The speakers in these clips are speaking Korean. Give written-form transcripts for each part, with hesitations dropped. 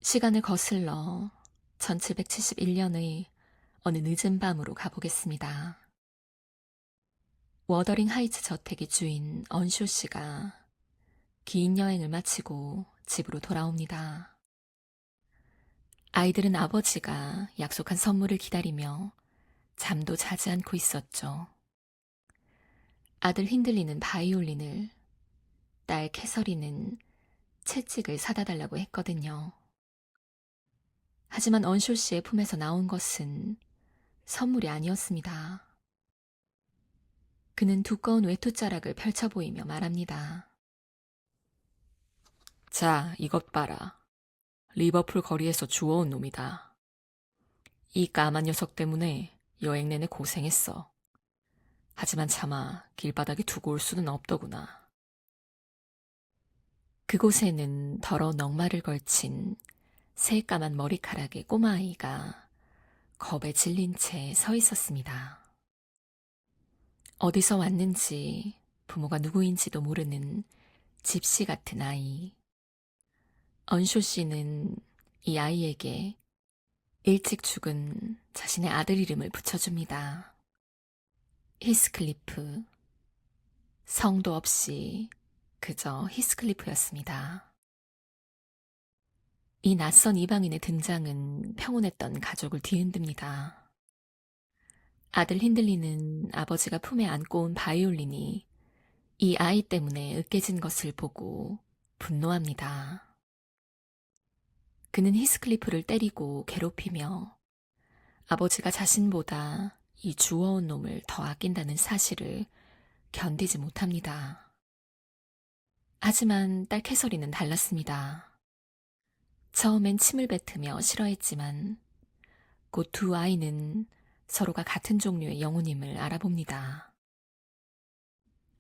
시간을 거슬러 1771년의 어느 늦은 밤으로 가보겠습니다. 워더링 하이츠 저택의 주인 언쇼 씨가 긴 여행을 마치고 집으로 돌아옵니다. 아이들은 아버지가 약속한 선물을 기다리며 잠도 자지 않고 있었죠. 아들 힌들리는 바이올린을, 딸 캐서린은 채찍을 사다 달라고 했거든요. 하지만 언쇼 씨의 품에서 나온 것은 선물이 아니었습니다. 그는 두꺼운 외투자락을 펼쳐 보이며 말합니다. 자, 이것 봐라. 리버풀 거리에서 주워온 놈이다. 이 까만 녀석 때문에 여행 내내 고생했어. 하지만 차마 길바닥에 두고 올 수는 없더구나. 그곳에는 더러운 넉마를 걸친 새까만 머리카락의 꼬마아이가 겁에 질린 채 서 있었습니다. 어디서 왔는지 부모가 누구인지도 모르는 집시 같은 아이. 언쇼 씨는 이 아이에게 일찍 죽은 자신의 아들 이름을 붙여줍니다. 히스클리프. 성도 없이 그저 히스클리프였습니다. 이 낯선 이방인의 등장은 평온했던 가족을 뒤흔듭니다. 아들 힌들리는 아버지가 품에 안고 온 바이올린이 이 아이 때문에 으깨진 것을 보고 분노합니다. 그는 히스클리프를 때리고 괴롭히며 아버지가 자신보다 이 주워온 놈을 더 아낀다는 사실을 견디지 못합니다. 하지만 딸 캐서린은 달랐습니다. 처음엔 침을 뱉으며 싫어했지만 곧 두 아이는 서로가 같은 종류의 영혼임을 알아봅니다.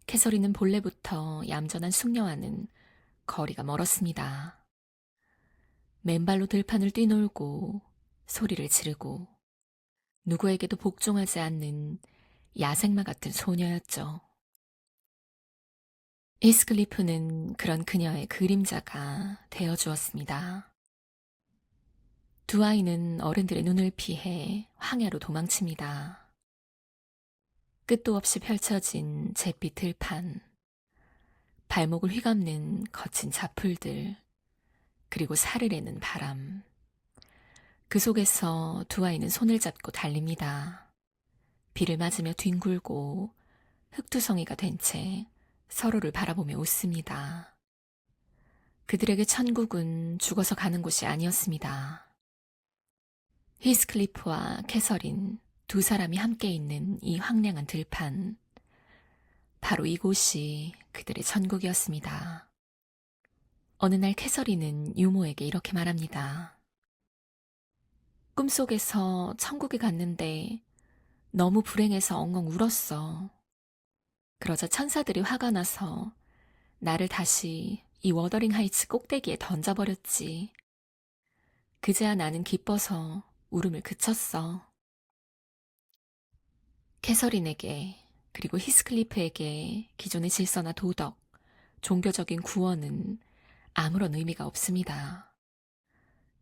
캐서린은 본래부터 얌전한 숙녀와는 거리가 멀었습니다. 맨발로 들판을 뛰놀고 소리를 지르고 누구에게도 복종하지 않는 야생마 같은 소녀였죠. 히스클리프는 그런 그녀의 그림자가 되어주었습니다. 두 아이는 어른들의 눈을 피해 황야로 도망칩니다. 끝도 없이 펼쳐진 잿빛 들판, 발목을 휘감는 거친 자풀들, 그리고 살을 내는 바람. 그 속에서 두 아이는 손을 잡고 달립니다. 비를 맞으며 뒹굴고 흙투성이가 된 채 서로를 바라보며 웃습니다. 그들에게 천국은 죽어서 가는 곳이 아니었습니다. 히스클리프와 캐서린 두 사람이 함께 있는 이 황량한 들판, 바로 이곳이 그들의 천국이었습니다. 어느 날 캐서린은 유모에게 이렇게 말합니다. 꿈속에서 천국에 갔는데 너무 불행해서 엉엉 울었어. 그러자 천사들이 화가 나서 나를 다시 이 워더링 하이츠 꼭대기에 던져버렸지. 그제야 나는 기뻐서 울음을 그쳤어. 캐서린에게 그리고 히스클리프에게 기존의 질서나 도덕, 종교적인 구원은 아무런 의미가 없습니다.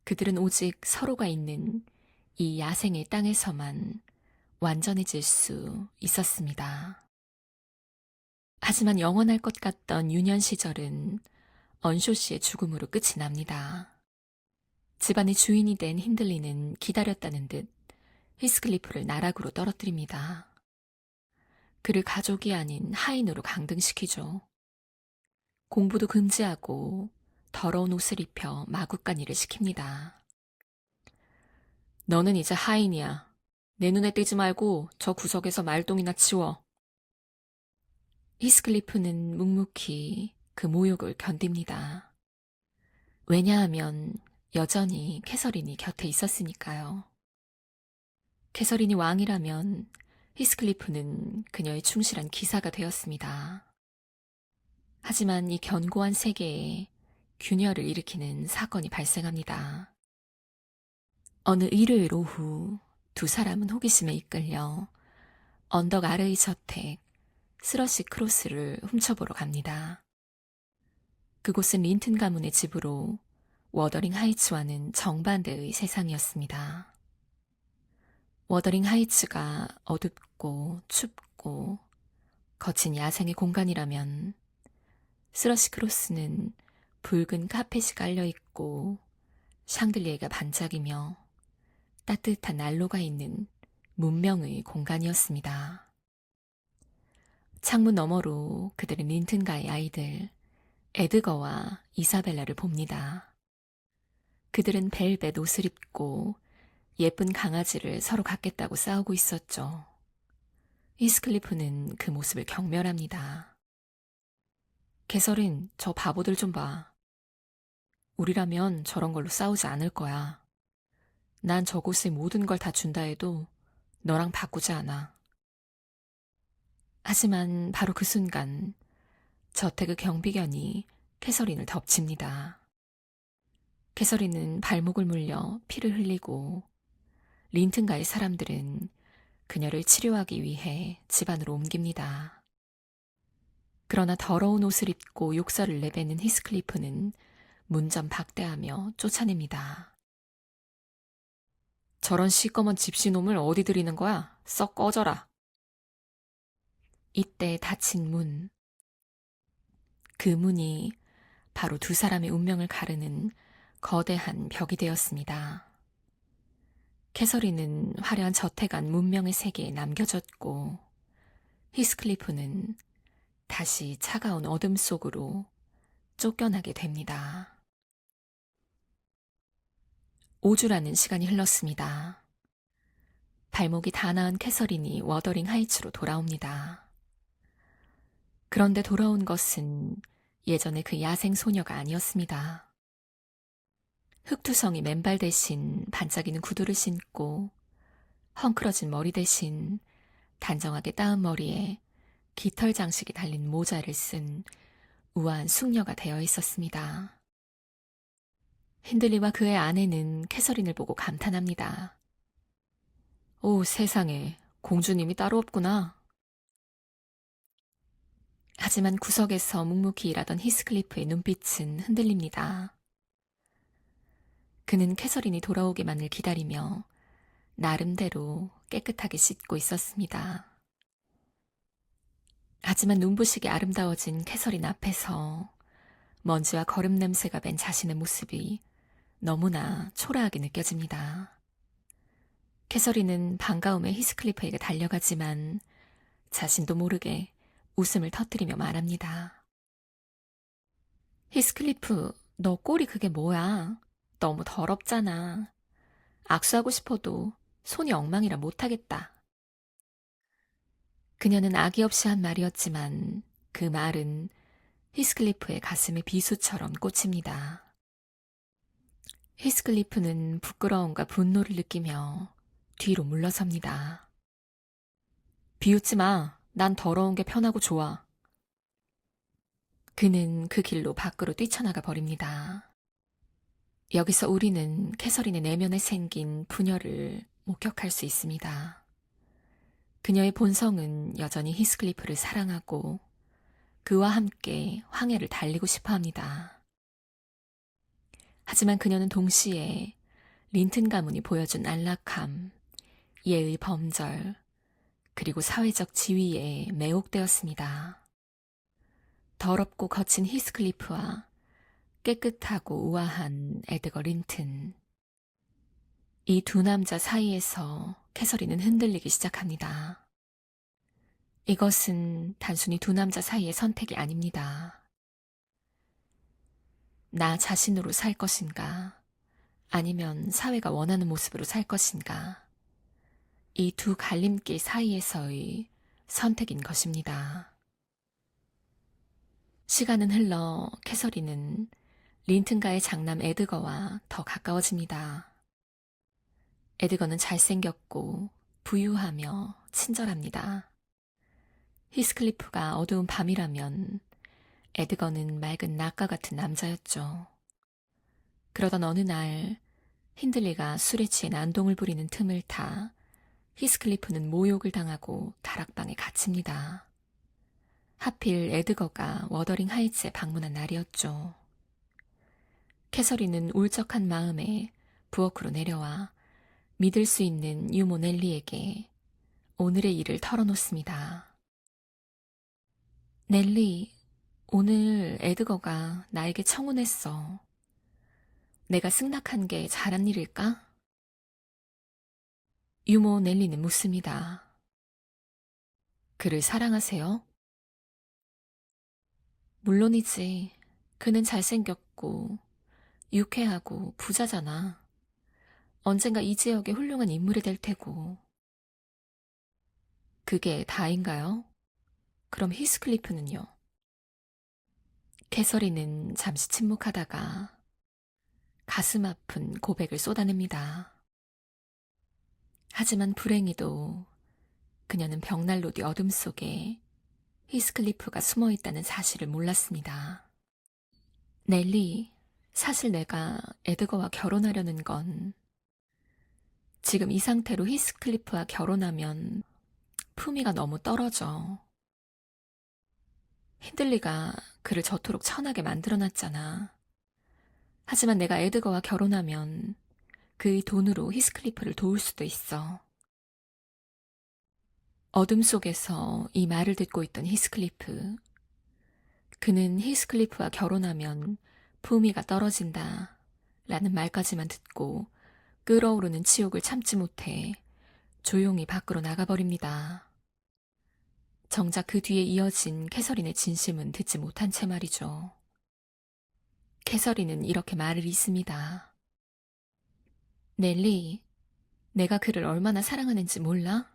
그들은 오직 서로가 있는 이 야생의 땅에서만 완전해질 수 있었습니다. 하지만 영원할 것 같던 유년 시절은 언쇼 씨의 죽음으로 끝이 납니다. 집안의 주인이 된 힌들리는 기다렸다는 듯 히스클리프를 나락으로 떨어뜨립니다. 그를 가족이 아닌 하인으로 강등시키죠. 공부도 금지하고 더러운 옷을 입혀 마구간 일을 시킵니다. 너는 이제 하인이야. 내 눈에 띄지 말고 저 구석에서 말똥이나 치워. 히스클리프는 묵묵히 그 모욕을 견딥니다. 왜냐하면 여전히 캐서린이 곁에 있었으니까요. 캐서린이 왕이라면 히스클리프는 그녀의 충실한 기사가 되었습니다. 하지만 이 견고한 세계에 균열을 일으키는 사건이 발생합니다. 어느 일요일 오후 두 사람은 호기심에 이끌려 언덕 아래의 저택 스러시 크로스를 훔쳐보러 갑니다. 그곳은 린튼 가문의 집으로 워더링 하이츠와는 정반대의 세상이었습니다. 워더링 하이츠가 어둡고 춥고 거친 야생의 공간이라면 스러시 크로스는 붉은 카펫이 깔려있고 샹들리에가 반짝이며 따뜻한 난로가 있는 문명의 공간이었습니다. 창문 너머로 그들은 린튼가의 아이들 에드거와 이사벨라를 봅니다. 그들은 벨벳 옷을 입고 예쁜 강아지를 서로 갖겠다고 싸우고 있었죠. 히스클리프는 그 모습을 경멸합니다. 개설인 저 바보들 좀 봐. 우리라면 저런 걸로 싸우지 않을 거야. 난 저곳의 모든 걸 다 준다 해도 너랑 바꾸지 않아. 하지만 바로 그 순간 저택의 경비견이 캐서린을 덮칩니다. 캐서린은 발목을 물려 피를 흘리고 린튼가의 사람들은 그녀를 치료하기 위해 집 안으로 옮깁니다. 그러나 더러운 옷을 입고 욕설을 내뱉는 히스클리프는 문전 박대하며 쫓아냅니다. 저런 시꺼먼 집시놈을 어디 들이는 거야? 썩 꺼져라. 이때 닫힌 문. 그 문이 바로 두 사람의 운명을 가르는 거대한 벽이 되었습니다. 캐서린은 화려한 저택 안 문명의 세계에 남겨졌고 히스클리프는 다시 차가운 어둠 속으로 쫓겨나게 됩니다. 5주라는 시간이 흘렀습니다. 발목이 다 나은 캐서린이 워더링 하이츠로 돌아옵니다. 그런데 돌아온 것은 예전의 그 야생 소녀가 아니었습니다. 흑투성이 맨발 대신 반짝이는 구두를 신고 헝클어진 머리 대신 단정하게 따은 머리에 깃털 장식이 달린 모자를 쓴 우아한 숙녀가 되어 있었습니다. 힌들리와 그의 아내는 캐서린을 보고 감탄합니다. 오, 세상에, 공주님이 따로 없구나. 하지만 구석에서 묵묵히 일하던 히스클리프의 눈빛은 흔들립니다. 그는 캐서린이 돌아오기만을 기다리며 나름대로 깨끗하게 씻고 있었습니다. 하지만 눈부시게 아름다워진 캐서린 앞에서 먼지와 거름 냄새가 밴 자신의 모습이 너무나 초라하게 느껴집니다. 캐서린은 반가움에 히스클리프에게 달려가지만 자신도 모르게 웃음을 터뜨리며 말합니다. 히스클리프, 너 꼴이 그게 뭐야? 너무 더럽잖아. 악수하고 싶어도 손이 엉망이라 못하겠다. 그녀는 악의 없이 한 말이었지만 그 말은 히스클리프의 가슴에 비수처럼 꽂힙니다. 히스클리프는 부끄러움과 분노를 느끼며 뒤로 물러섭니다. 비웃지 마. 난 더러운 게 편하고 좋아. 그는 그 길로 밖으로 뛰쳐나가 버립니다. 여기서 우리는 캐서린의 내면에 생긴 분열을 목격할 수 있습니다. 그녀의 본성은 여전히 히스클리프를 사랑하고 그와 함께 황해를 달리고 싶어 합니다. 하지만 그녀는 동시에 린튼 가문이 보여준 안락함, 예의 범절, 그리고 사회적 지위에 매혹되었습니다. 더럽고 거친 히스클리프와 깨끗하고 우아한 에드거 린튼. 이 두 남자 사이에서 캐서린은 흔들리기 시작합니다. 이것은 단순히 두 남자 사이의 선택이 아닙니다. 나 자신으로 살 것인가, 아니면 사회가 원하는 모습으로 살 것인가, 이 두 갈림길 사이에서의 선택인 것입니다. 시간은 흘러 캐서린은 린튼가의 장남 에드거와 더 가까워집니다. 에드거는 잘생겼고 부유하며 친절합니다. 히스클리프가 어두운 밤이라면 에드거는 맑은 낙과 같은 남자였죠. 그러던 어느 날 힌들리가 술에 취해 난동을 부리는 틈을 타 히스클리프는 모욕을 당하고 다락방에 갇힙니다. 하필 에드거가 워더링 하이츠에 방문한 날이었죠. 캐서린은 울적한 마음에 부엌으로 내려와 믿을 수 있는 유모 넬리에게 오늘의 일을 털어놓습니다. 넬리, 오늘 에드거가 나에게 청혼했어. 내가 승낙한 게 잘한 일일까? 유모 넬리는 묻습니다. 그를 사랑하세요? 물론이지. 그는 잘생겼고 유쾌하고 부자잖아. 언젠가 이 지역의 훌륭한 인물이 될 테고. 그게 다인가요? 그럼 히스클리프는요? 캐서린은 잠시 침묵하다가 가슴 아픈 고백을 쏟아냅니다. 하지만 불행히도 그녀는 벽난로 뒤 어둠 속에 히스클리프가 숨어 있다는 사실을 몰랐습니다. 넬리, 사실 내가 에드거와 결혼하려는 건 지금 이 상태로 히스클리프와 결혼하면 품위가 너무 떨어져. 힌들리가 그를 저토록 천하게 만들어놨잖아. 하지만 내가 에드거와 결혼하면 그의 돈으로 히스클리프를 도울 수도 있어. 어둠 속에서 이 말을 듣고 있던 히스클리프. 그는 히스클리프와 결혼하면 품위가 떨어진다 라는 말까지만 듣고 끓어오르는 치욕을 참지 못해 조용히 밖으로 나가버립니다. 정작 그 뒤에 이어진 캐서린의 진심은 듣지 못한 채 말이죠. 캐서린은 이렇게 말을 잇습니다. 넬리, 내가 그를 얼마나 사랑하는지 몰라?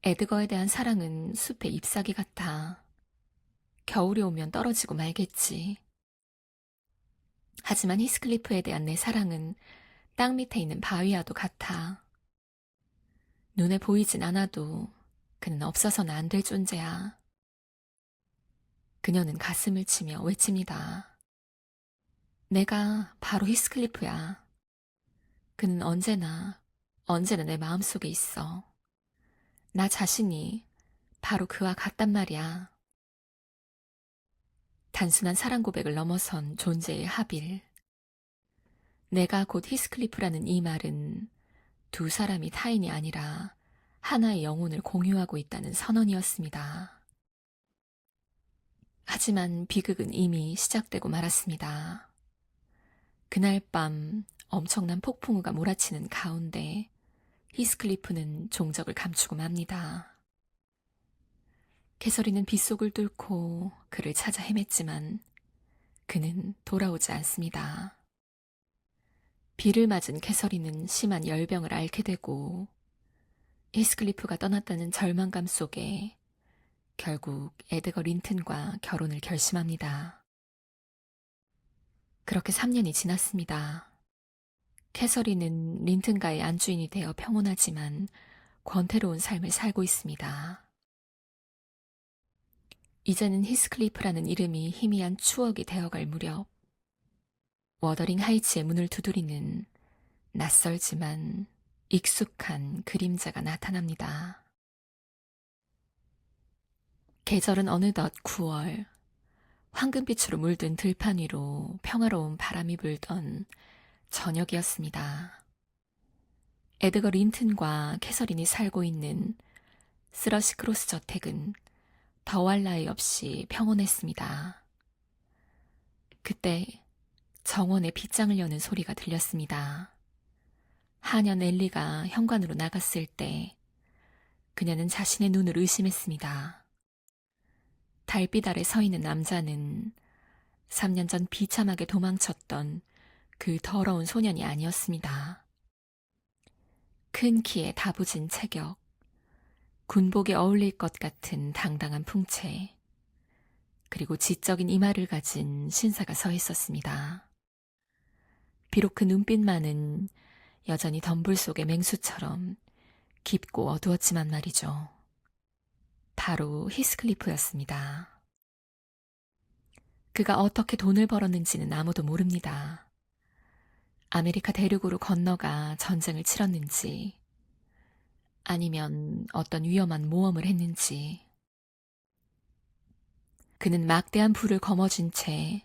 에드거에 대한 사랑은 숲의 잎사귀 같아. 겨울이 오면 떨어지고 말겠지. 하지만 히스클리프에 대한 내 사랑은 땅 밑에 있는 바위와도 같아. 눈에 보이진 않아도 그는 없어서는 안 될 존재야. 그녀는 가슴을 치며 외칩니다. 내가 바로 히스클리프야. 그는 언제나 내 마음속에 있어. 나 자신이 바로 그와 같단 말이야. 단순한 사랑 고백을 넘어선 존재의 합일. 내가 곧 히스클리프라는 이 말은 두 사람이 타인이 아니라 하나의 영혼을 공유하고 있다는 선언이었습니다. 하지만 비극은 이미 시작되고 말았습니다. 그날 밤 엄청난 폭풍우가 몰아치는 가운데 히스클리프는 종적을 감추고 맙니다. 캐서린은 빗속을 뚫고 그를 찾아 헤맸지만 그는 돌아오지 않습니다. 비를 맞은 캐서린은 심한 열병을 앓게 되고 히스클리프가 떠났다는 절망감 속에 결국 에드거 린튼과 결혼을 결심합니다. 그렇게 3년이 지났습니다. 캐서린은 린튼과의 안주인이 되어 평온하지만 권태로운 삶을 살고 있습니다. 이제는 히스클리프라는 이름이 희미한 추억이 되어갈 무렵 워더링 하이츠의 문을 두드리는 낯설지만 익숙한 그림자가 나타납니다. 계절은 어느덧 9월, 황금빛으로 물든 들판 위로 평화로운 바람이 불던 저녁이었습니다. 에드거 린튼과 캐서린이 살고 있는 스러시 크로스 저택은 더할 나위 없이 평온했습니다. 그때 정원의 빗장을 여는 소리가 들렸습니다. 하년 엘리가 현관으로 나갔을 때 그녀는 자신의 눈을 의심했습니다. 달빛 아래 서 있는 남자는 3년 전 비참하게 도망쳤던 그 더러운 소년이 아니었습니다. 큰 키에 다부진 체격, 군복에 어울릴 것 같은 당당한 풍채, 그리고 지적인 이마를 가진 신사가 서 있었습니다. 비록 그 눈빛만은 여전히 덤불 속의 맹수처럼 깊고 어두웠지만 말이죠. 바로 히스클리프였습니다. 그가 어떻게 돈을 벌었는지는 아무도 모릅니다. 아메리카 대륙으로 건너가 전쟁을 치렀는지, 아니면 어떤 위험한 모험을 했는지. 그는 막대한 부를 거머쥔 채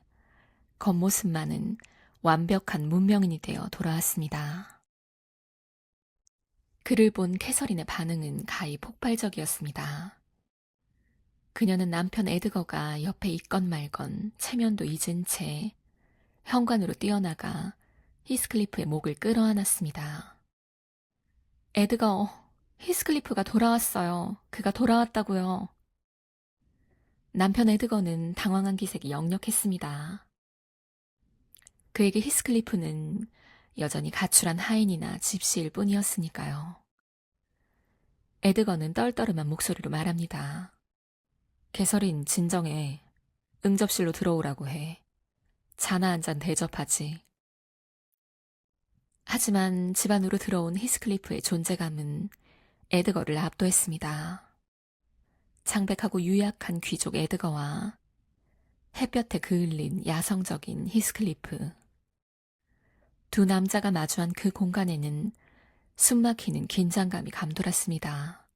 겉모습만은 완벽한 문명인이 되어 돌아왔습니다. 그를 본 캐서린의 반응은 가히 폭발적이었습니다. 그녀는 남편 에드거가 옆에 있건 말건 체면도 잊은 채 현관으로 뛰어나가 히스클리프의 목을 끌어안았습니다. 에드거, 히스클리프가 돌아왔어요. 그가 돌아왔다고요. 남편 에드거는 당황한 기색이 역력했습니다. 그에게 히스클리프는 여전히 가출한 하인이나 집시일 뿐이었으니까요. 에드거는 떨떠름한 목소리로 말합니다. 캐서린, 진정해. 응접실로 들어오라고 해. 차나 한 잔 대접하지. 하지만 집 안으로 들어온 히스클리프의 존재감은 에드거를 압도했습니다. 창백하고 유약한 귀족 에드거와 햇볕에 그을린 야성적인 히스클리프. 두 남자가 마주한 그 공간에는 숨막히는 긴장감이 감돌았습니다.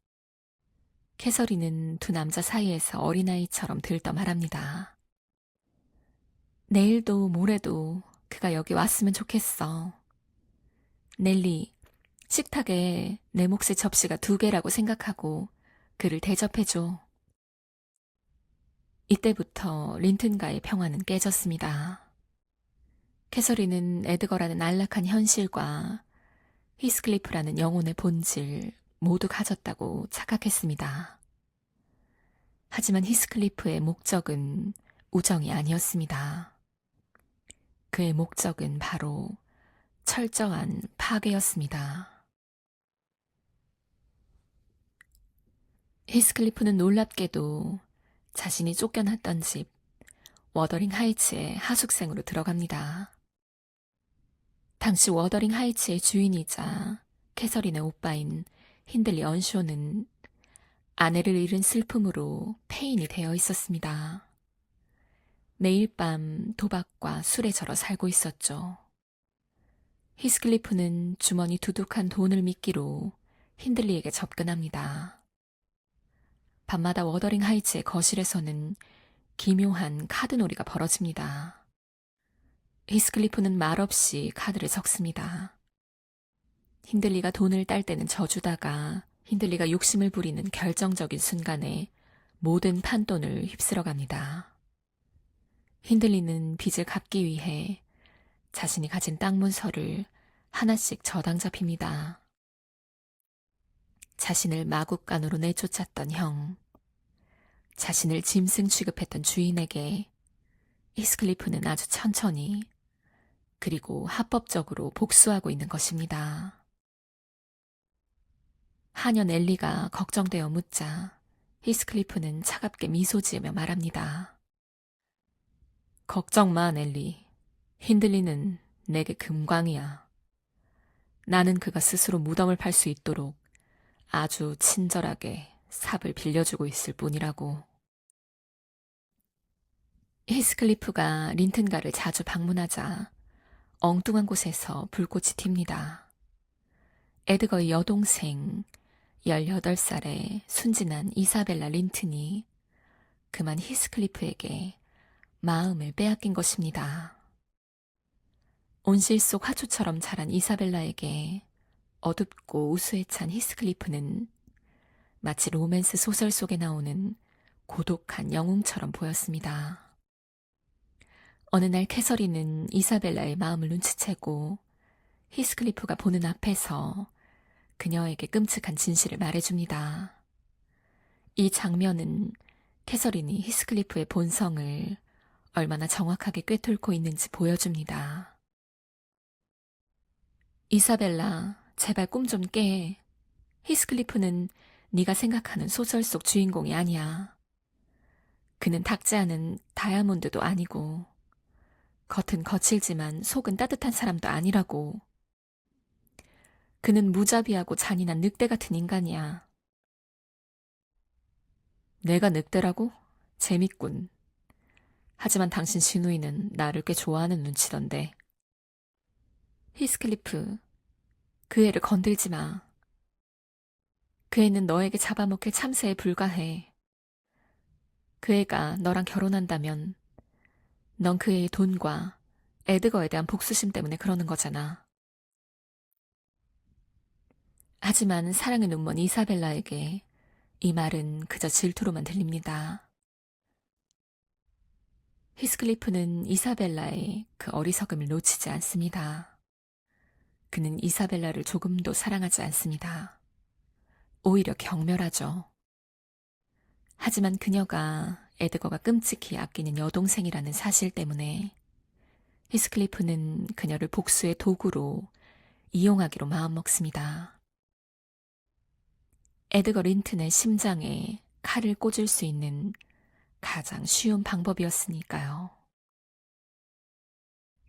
캐서린은 두 남자 사이에서 어린아이처럼 들떠 말합니다. 내일도 모레도 그가 여기 왔으면 좋겠어. 넬리, 식탁에 내 몫의 접시가 2개라고 생각하고 그를 대접해줘. 이때부터 린튼가의 평화는 깨졌습니다. 캐서린은 에드거라는 안락한 현실과 히스클리프라는 영혼의 본질 모두 가졌다고 착각했습니다. 하지만 히스클리프의 목적은 우정이 아니었습니다. 그의 목적은 바로 철저한 파괴였습니다. 히스클리프는 놀랍게도 자신이 쫓겨났던 집 워더링 하이츠의 하숙생으로 들어갑니다. 당시 워더링 하이츠의 주인이자 캐서린의 오빠인 힌들리 언쇼는 아내를 잃은 슬픔으로 폐인이 되어 있었습니다. 매일 밤 도박과 술에 절어 살고 있었죠. 히스클리프는 주머니 두둑한 돈을 미끼로 힌들리에게 접근합니다. 밤마다 워더링 하이츠의 거실에서는 기묘한 카드놀이가 벌어집니다. 히스클리프는 말없이 카드를 섞습니다. 힌들리가 돈을 딸 때는 져주다가 힌들리가 욕심을 부리는 결정적인 순간에 모든 판돈을 휩쓸어 갑니다. 힌들리는 빚을 갚기 위해 자신이 가진 땅 문서를 하나씩 저당 잡힙니다. 자신을 마국간으로 내쫓았던 형, 자신을 짐승 취급했던 주인에게 히스클리프는 아주 천천히 그리고 합법적으로 복수하고 있는 것입니다. 하녀 넬리가 걱정되어 묻자 히스클리프는 차갑게 미소 지으며 말합니다. 걱정 마, 넬리. 힌들리는 내게 금광이야. 나는 그가 스스로 무덤을 팔 수 있도록 아주 친절하게 삽을 빌려주고 있을 뿐이라고. 히스클리프가 린튼가를 자주 방문하자 엉뚱한 곳에서 불꽃이 튑니다. 에드거의 여동생 18살의 순진한 이사벨라 린튼이 그만 히스클리프에게 마음을 빼앗긴 것입니다. 온실 속 화초처럼 자란 이사벨라에게 어둡고 우수에 찬 히스클리프는 마치 로맨스 소설 속에 나오는 고독한 영웅처럼 보였습니다. 어느 날 캐서린은 이사벨라의 마음을 눈치채고 히스클리프가 보는 앞에서 그녀에게 끔찍한 진실을 말해줍니다. 이 장면은 캐서린이 히스클리프의 본성을 얼마나 정확하게 꿰뚫고 있는지 보여줍니다. 이사벨라, 제발 꿈 좀 깨. 히스클리프는 네가 생각하는 소설 속 주인공이 아니야. 그는 닦지 않은 다이아몬드도 아니고 겉은 거칠지만 속은 따뜻한 사람도 아니라고. 그는 무자비하고 잔인한 늑대 같은 인간이야. 내가 늑대라고? 재밌군. 하지만 당신 시누이는 나를 꽤 좋아하는 눈치던데. 히스클리프, 그 애를 건들지 마. 그 애는 너에게 잡아먹힐 참새에 불과해. 그 애가 너랑 결혼한다면 넌 그 애의 돈과 에드거에 대한 복수심 때문에 그러는 거잖아. 하지만 사랑의 눈먼 이사벨라에게 이 말은 그저 질투로만 들립니다. 히스클리프는 이사벨라의 그 어리석음을 놓치지 않습니다. 그는 이사벨라를 조금도 사랑하지 않습니다. 오히려 경멸하죠. 하지만 그녀가 에드거가 끔찍히 아끼는 여동생이라는 사실 때문에 히스클리프는 그녀를 복수의 도구로 이용하기로 마음먹습니다. 에드거 린튼의 심장에 칼을 꽂을 수 있는 가장 쉬운 방법이었으니까요.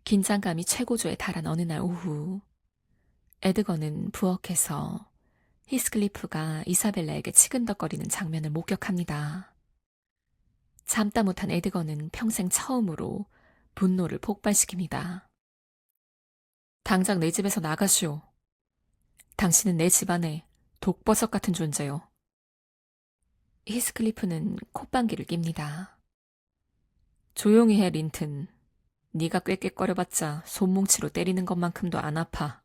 긴장감이 최고조에 달한 어느 날 오후, 에드거는 부엌에서 히스클리프가 이사벨라에게 치근덕거리는 장면을 목격합니다. 참다 못한 에드거는 평생 처음으로 분노를 폭발시킵니다. 당장 내 집에서 나가시오. 당신은 내 집안의 독버섯 같은 존재요. 히스클리프는 콧방귀를 낍니다. 조용히 해, 린튼. 네가 꾀꾀거려봤자 손뭉치로 때리는 것만큼도 안 아파.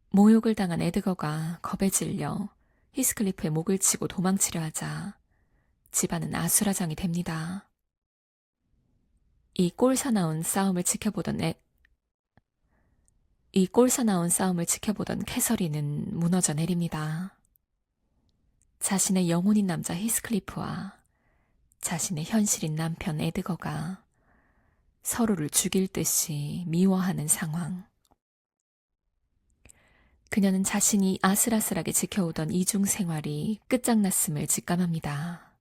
모욕을 당한 에드거가 겁에 질려 히스클리프의 목을 치고 도망치려 하자 집안은 아수라장이 됩니다. 이 꼴사나운 싸움을 지켜보던 캐서린은 무너져 내립니다. 자신의 영혼인 남자 히스클리프와 자신의 현실인 남편 에드거가 서로를 죽일 듯이 미워하는 상황. 그녀는 자신이 아슬아슬하게 지켜오던 이중 생활이 끝장났음을 직감합니다.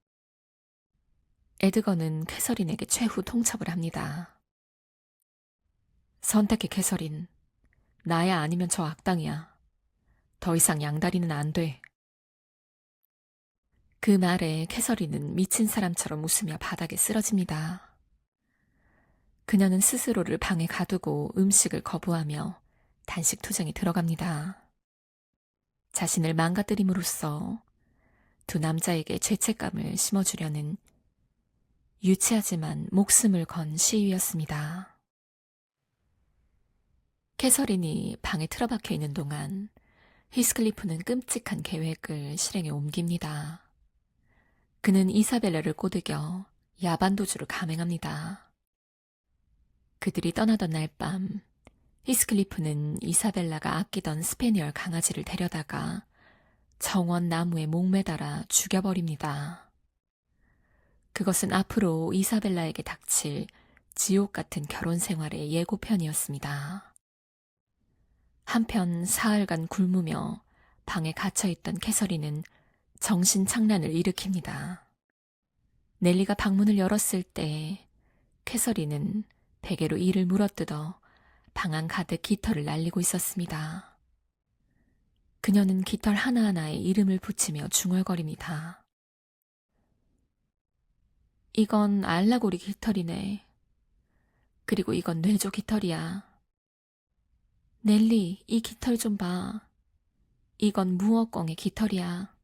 에드거는 캐서린에게 최후 통첩을 합니다. 선택해, 캐서린. 나야 아니면 저 악당이야. 더 이상 양다리는 안 돼. 그 말에 캐서린은 미친 사람처럼 웃으며 바닥에 쓰러집니다. 그녀는 스스로를 방에 가두고 음식을 거부하며 단식 투쟁에 들어갑니다. 자신을 망가뜨림으로써 두 남자에게 죄책감을 심어주려는 유치하지만 목숨을 건 시위였습니다. 캐서린이 방에 틀어박혀 있는 동안 히스클리프는 끔찍한 계획을 실행에 옮깁니다. 그는 이사벨라를 꼬드겨 야반도주를 감행합니다. 그들이 떠나던 날 밤, 히스클리프는 이사벨라가 아끼던 스페니얼 강아지를 데려다가 정원 나무에 목매달아 죽여버립니다. 그것은 앞으로 이사벨라에게 닥칠 지옥 같은 결혼 생활의 예고편이었습니다. 한편 사흘간 굶으며 방에 갇혀있던 캐서린은 정신착란을 일으킵니다. 넬리가 방문을 열었을 때 캐서린은 베개로 이를 물어뜯어 방 안 가득 깃털을 날리고 있었습니다. 그녀는 깃털 하나하나에 이름을 붙이며 중얼거립니다. 이건 알라고리 깃털이네. 그리고 이건 뇌조 깃털이야. 넬리, 이 깃털 좀 봐. 이건 무어껑의 깃털이야.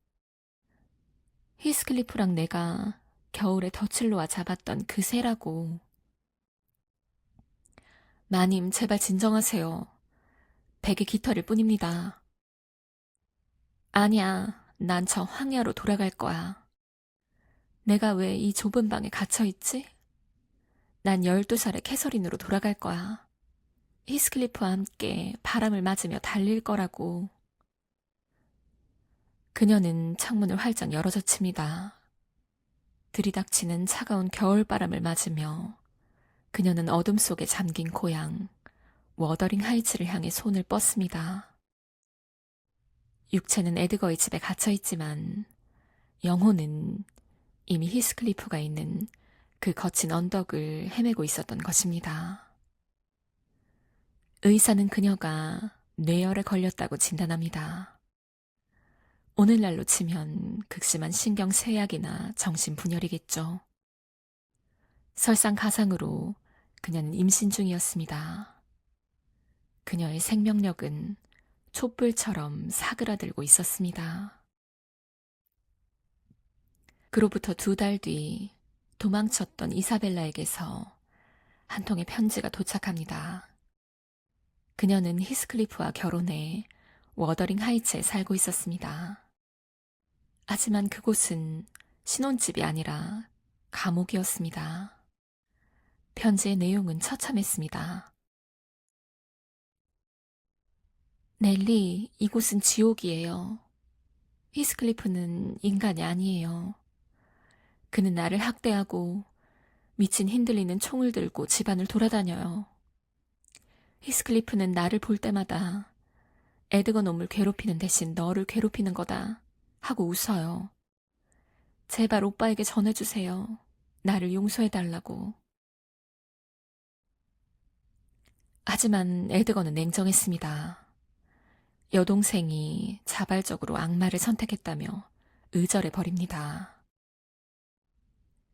히스클리프랑 내가 겨울에 덫을 놓아 잡았던 그 새라고. 마님, 제발 진정하세요. 베개 깃털일 뿐입니다. 아니야, 난 저 황야로 돌아갈 거야. 내가 왜 이 좁은 방에 갇혀있지? 난 12살의 캐서린으로 돌아갈 거야. 히스클리프와 함께 바람을 맞으며 달릴 거라고. 그녀는 창문을 활짝 열어젖힙니다. 들이닥치는 차가운 겨울바람을 맞으며 그녀는 어둠 속에 잠긴 고향 워더링 하이츠를 향해 손을 뻗습니다. 육체는 에드거의 집에 갇혀있지만 영혼은 이미 히스클리프가 있는 그 거친 언덕을 헤매고 있었던 것입니다. 의사는 그녀가 뇌열에 걸렸다고 진단합니다. 오늘날로 치면 극심한 신경쇠약이나 정신분열이겠죠. 설상가상으로 그녀는 임신 중이었습니다. 그녀의 생명력은 촛불처럼 사그라들고 있었습니다. 그로부터 2달 뒤 도망쳤던 이사벨라에게서 한 통의 편지가 도착합니다. 그녀는 히스클리프와 결혼해 워더링 하이츠에 살고 있었습니다. 하지만 그곳은 신혼집이 아니라 감옥이었습니다. 편지의 내용은 처참했습니다. 넬리, 이곳은 지옥이에요. 히스클리프는 인간이 아니에요. 그는 나를 학대하고 미친 힌들리는 총을 들고 집안을 돌아다녀요. 히스클리프는 나를 볼 때마다 에드거 놈을 괴롭히는 대신 너를 괴롭히는 거다 하고 웃어요. 제발 오빠에게 전해주세요. 나를 용서해달라고. 하지만 에드거는 냉정했습니다. 여동생이 자발적으로 악마를 선택했다며 의절해버립니다.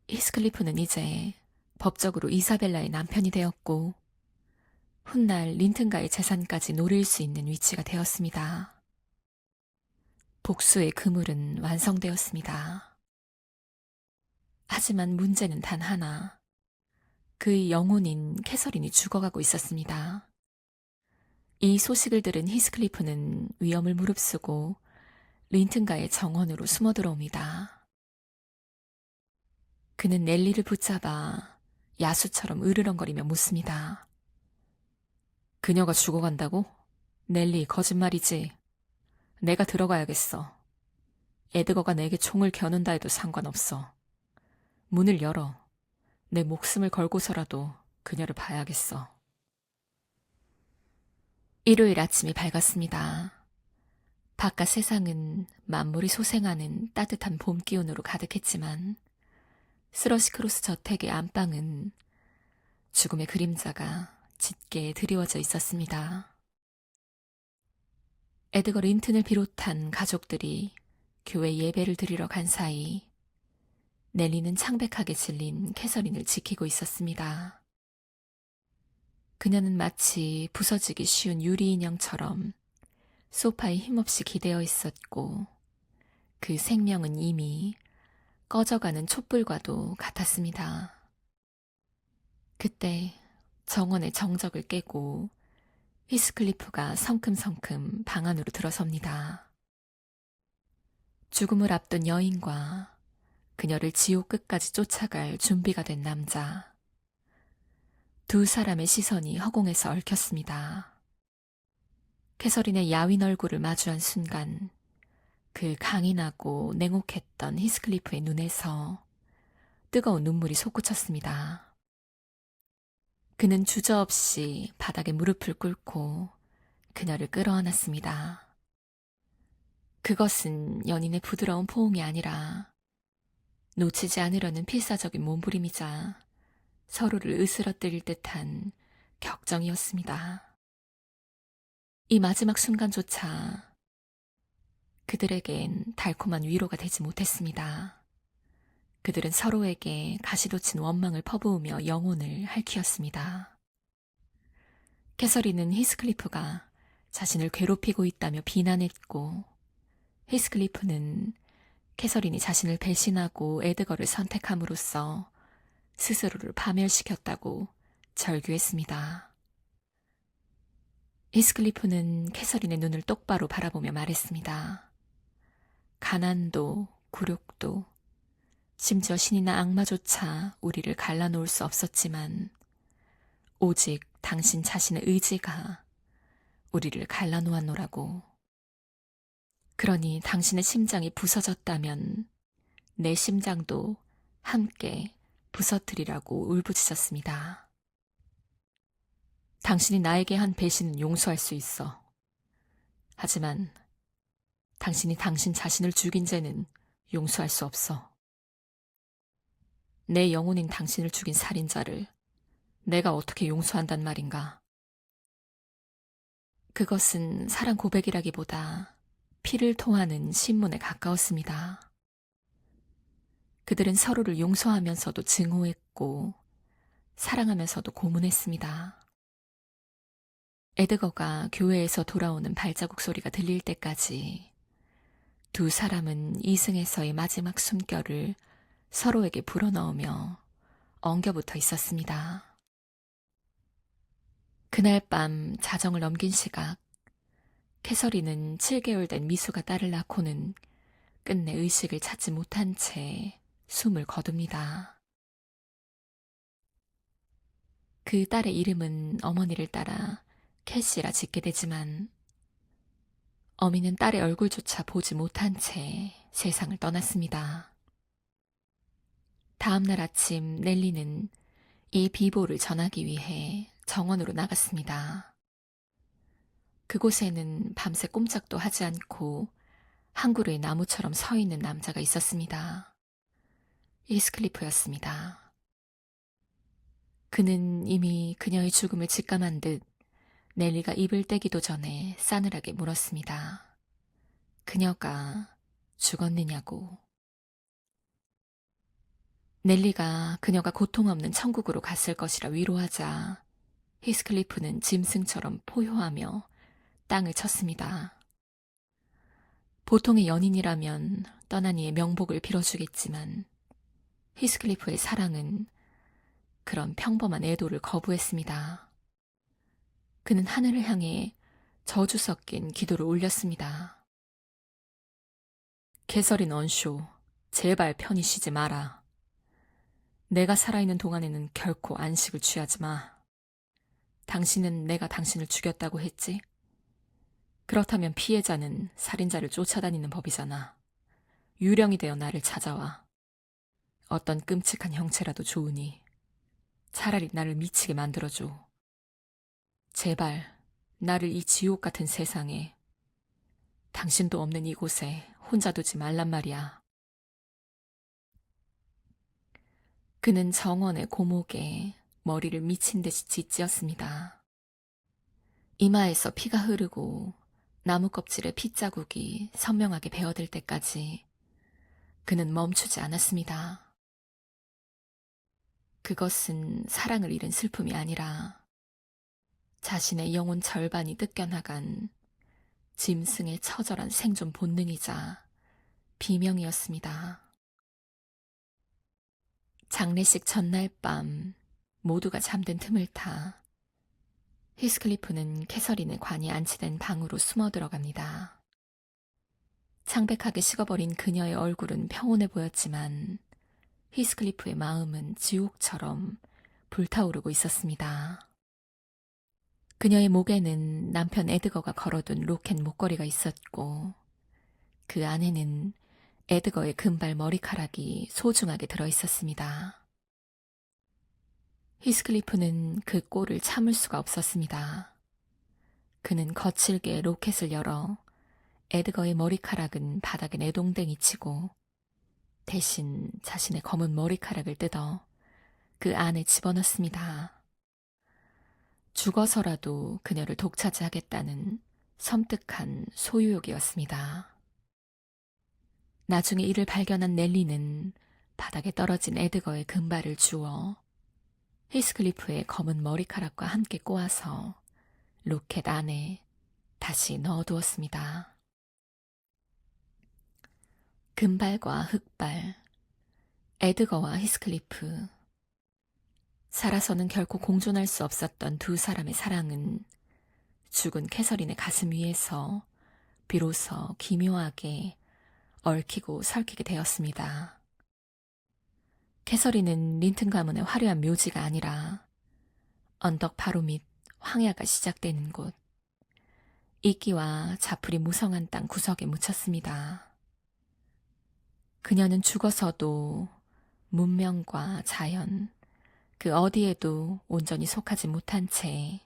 히스클리프는 이제 법적으로 이사벨라의 남편이 되었고 훗날 린튼가의 재산까지 노릴 수 있는 위치가 되었습니다. 복수의 그물은 완성되었습니다. 하지만 문제는 단 하나. 그의 영혼인 캐서린이 죽어가고 있었습니다. 이 소식을 들은 히스클리프는 위험을 무릅쓰고 린튼가의 정원으로 숨어들어옵니다. 그는 넬리를 붙잡아 야수처럼 으르렁거리며 묻습니다. 그녀가 죽어간다고? 넬리, 거짓말이지. 내가 들어가야겠어. 에드거가 내게 총을 겨눈다 해도 상관없어. 문을 열어. 내 목숨을 걸고서라도 그녀를 봐야겠어. 일요일 아침이 밝았습니다. 바깥 세상은 만물이 소생하는 따뜻한 봄 기운으로 가득했지만 스러시 크로스 저택의 안방은 죽음의 그림자가 짙게 드리워져 있었습니다. 에드거 린튼을 비롯한 가족들이 교회 예배를 드리러 간 사이 넬리는 창백하게 질린 캐서린을 지키고 있었습니다. 그녀는 마치 부서지기 쉬운 유리인형처럼 소파에 힘없이 기대어 있었고 그 생명은 이미 꺼져가는 촛불과도 같았습니다. 그때 정원의 정적을 깨고 히스클리프가 성큼성큼 방 안으로 들어섭니다. 죽음을 앞둔 여인과 그녀를 지옥 끝까지 쫓아갈 준비가 된 남자. 두 사람의 시선이 허공에서 얽혔습니다. 캐서린의 야윈 얼굴을 마주한 순간 그 강인하고 냉혹했던 히스클리프의 눈에서 뜨거운 눈물이 솟구쳤습니다. 그는 주저없이 바닥에 무릎을 꿇고 그녀를 끌어안았습니다. 그것은 연인의 부드러운 포옹이 아니라 놓치지 않으려는 필사적인 몸부림이자 서로를 으스러뜨릴 듯한 격정이었습니다. 이 마지막 순간조차 그들에겐 달콤한 위로가 되지 못했습니다. 그들은 서로에게 가시돋친 원망을 퍼부으며 영혼을 핥히었습니다. 캐서린은 히스클리프가 자신을 괴롭히고 있다며 비난했고 히스클리프는 캐서린이 자신을 배신하고 에드거를 선택함으로써 스스로를 파멸시켰다고 절규했습니다. 히스클리프는 캐서린의 눈을 똑바로 바라보며 말했습니다. 가난도 굴욕도 심지어 신이나 악마조차 우리를 갈라놓을 수 없었지만 오직 당신 자신의 의지가 우리를 갈라놓았노라고. 그러니 당신의 심장이 부서졌다면 내 심장도 함께 부서뜨리라고 울부짖었습니다. 당신이 나에게 한 배신은 용서할 수 있어. 하지만 당신이 당신 자신을 죽인 죄는 용서할 수 없어. 내 영혼인 당신을 죽인 살인자를 내가 어떻게 용서한단 말인가. 그것은 사랑 고백이라기보다 피를 토하는 신문에 가까웠습니다. 그들은 서로를 용서하면서도 증오했고 사랑하면서도 고문했습니다. 에드거가 교회에서 돌아오는 발자국 소리가 들릴 때까지 두 사람은 이승에서의 마지막 숨결을 서로에게 불어넣으며 엉겨붙어 있었습니다. 그날 밤 자정을 넘긴 시각, 캐서린은 7개월 된 미수가 딸을 낳고는 끝내 의식을 찾지 못한 채 숨을 거둡니다. 그 딸의 이름은 어머니를 따라 캐시라 짓게 되지만 어미는 딸의 얼굴조차 보지 못한 채 세상을 떠났습니다. 다음 날 아침 넬리는 이 비보를 전하기 위해 정원으로 나갔습니다. 그곳에는 밤새 꼼짝도 하지 않고 한 그루의 나무처럼 서 있는 남자가 있었습니다. 히스클리프였습니다. 그는 이미 그녀의 죽음을 직감한 듯 넬리가 입을 떼기도 전에 싸늘하게 물었습니다. 그녀가 죽었느냐고. 넬리가 그녀가 고통 없는 천국으로 갔을 것이라 위로하자 히스클리프는 짐승처럼 포효하며 땅을 쳤습니다. 보통의 연인이라면 떠난 이의 명복을 빌어주겠지만 히스클리프의 사랑은 그런 평범한 애도를 거부했습니다. 그는 하늘을 향해 저주 섞인 기도를 올렸습니다. 개설인 언쇼, 제발 편히 쉬지 마라. 내가 살아있는 동안에는 결코 안식을 취하지 마. 당신은 내가 당신을 죽였다고 했지? 그렇다면 피해자는 살인자를 쫓아다니는 법이잖아. 유령이 되어 나를 찾아와. 어떤 끔찍한 형체라도 좋으니 차라리 나를 미치게 만들어줘. 제발 나를 이 지옥 같은 세상에, 당신도 없는 이곳에 혼자 두지 말란 말이야. 그는 정원의 고목에 머리를 미친 듯이 짓지었습니다. 이마에서 피가 흐르고 나무 껍질에 핏자국이 선명하게 베어들 때까지 그는 멈추지 않았습니다. 그것은 사랑을 잃은 슬픔이 아니라 자신의 영혼 절반이 뜯겨나간 짐승의 처절한 생존 본능이자 비명이었습니다. 장례식 전날 밤 모두가 잠든 틈을 타 히스클리프는 캐서린의 관이 안치된 방으로 숨어 들어갑니다. 창백하게 식어버린 그녀의 얼굴은 평온해 보였지만 히스클리프의 마음은 지옥처럼 불타오르고 있었습니다. 그녀의 목에는 남편 에드거가 걸어둔 로켓 목걸이가 있었고 그 안에는 에드거의 금발 머리카락이 소중하게 들어있었습니다. 히스클리프는 그 꼴을 참을 수가 없었습니다. 그는 거칠게 로켓을 열어 에드거의 머리카락은 바닥에 내동댕이 치고 대신 자신의 검은 머리카락을 뜯어 그 안에 집어넣습니다. 죽어서라도 그녀를 독차지하겠다는 섬뜩한 소유욕이었습니다. 나중에 이를 발견한 넬리는 바닥에 떨어진 에드거의 금발을 주워 히스클리프의 검은 머리카락과 함께 꼬아서 로켓 안에 다시 넣어두었습니다. 금발과 흑발, 에드거와 히스클리프. 살아서는 결코 공존할 수 없었던 두 사람의 사랑은 죽은 캐서린의 가슴 위에서 비로소 기묘하게 얽히고 설키게 되었습니다. 캐서린은 린튼 가문의 화려한 묘지가 아니라 언덕 바로 밑 황야가 시작되는 곳, 이끼와 자풀이 무성한 땅 구석에 묻혔습니다. 그녀는 죽어서도 문명과 자연, 그 어디에도 온전히 속하지 못한 채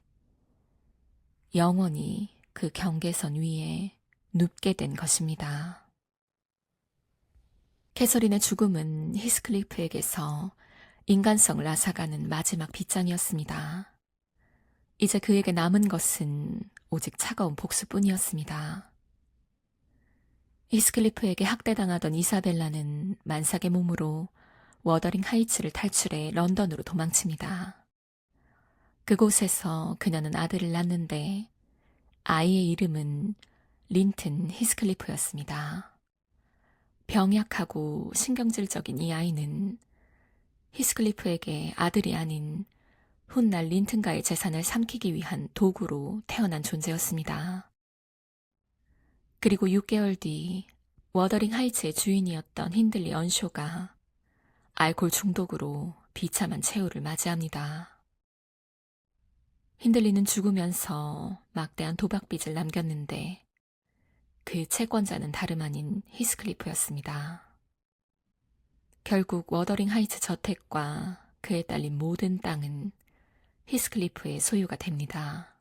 영원히 그 경계선 위에 눕게 된 것입니다. 캐서린의 죽음은 히스클리프에게서 인간성을 앗아가는 마지막 빗장이었습니다. 이제 그에게 남은 것은 오직 차가운 복수뿐이었습니다. 히스클리프에게 학대당하던 이사벨라는 만삭의 몸으로 워더링 하이츠를 탈출해 런던으로 도망칩니다. 그곳에서 그녀는 아들을 낳는데 아이의 이름은 린튼 히스클리프였습니다. 병약하고 신경질적인 이 아이는 히스클리프에게 아들이 아닌 훗날 린튼가의 재산을 삼키기 위한 도구로 태어난 존재였습니다. 그리고 6개월 뒤 워더링 하이츠의 주인이었던 힌들리 언쇼가 알코올 중독으로 비참한 최후를 맞이합니다. 힌들리는 죽으면서 막대한 도박빚을 남겼는데 그 채권자는 다름 아닌 히스클리프였습니다. 결국 워더링 하이츠 저택과 그에 딸린 모든 땅은 히스클리프의 소유가 됩니다.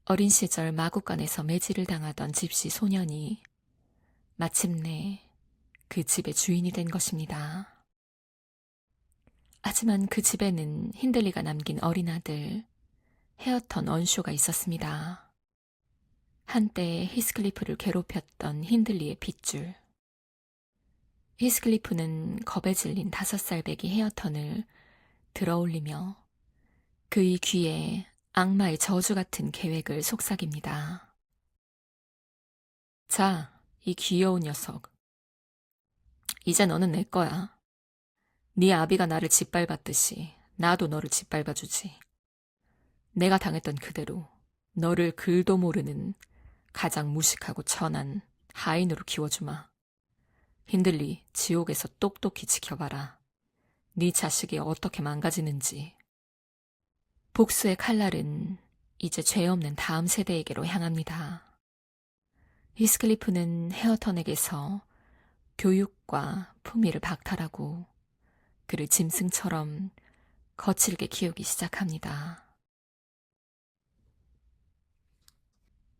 어린 시절 마구간에서 매질을 당하던 집시 소년이 마침내 그 집의 주인이 된 것입니다. 하지만 그 집에는 힌들리가 남긴 어린 아들 헤어턴 언쇼가 있었습니다. 한때 히스클리프를 괴롭혔던 힌들리의 핏줄. 히스클리프는 겁에 질린 5살 배기 헤어턴을 들어올리며 그의 귀에 악마의 저주 같은 계획을 속삭입니다. 자, 이 귀여운 녀석. 이제 너는 내 거야. 네 아비가 나를 짓밟았듯이 나도 너를 짓밟아주지. 내가 당했던 그대로 너를 글도 모르는 가장 무식하고 천한 하인으로 키워주마. 힌들리, 지옥에서 똑똑히 지켜봐라. 네 자식이 어떻게 망가지는지. 복수의 칼날은 이제 죄 없는 다음 세대에게로 향합니다. 히스클리프는 헤어턴에게서 교육과 품위를 박탈하고 그를 짐승처럼 거칠게 키우기 시작합니다.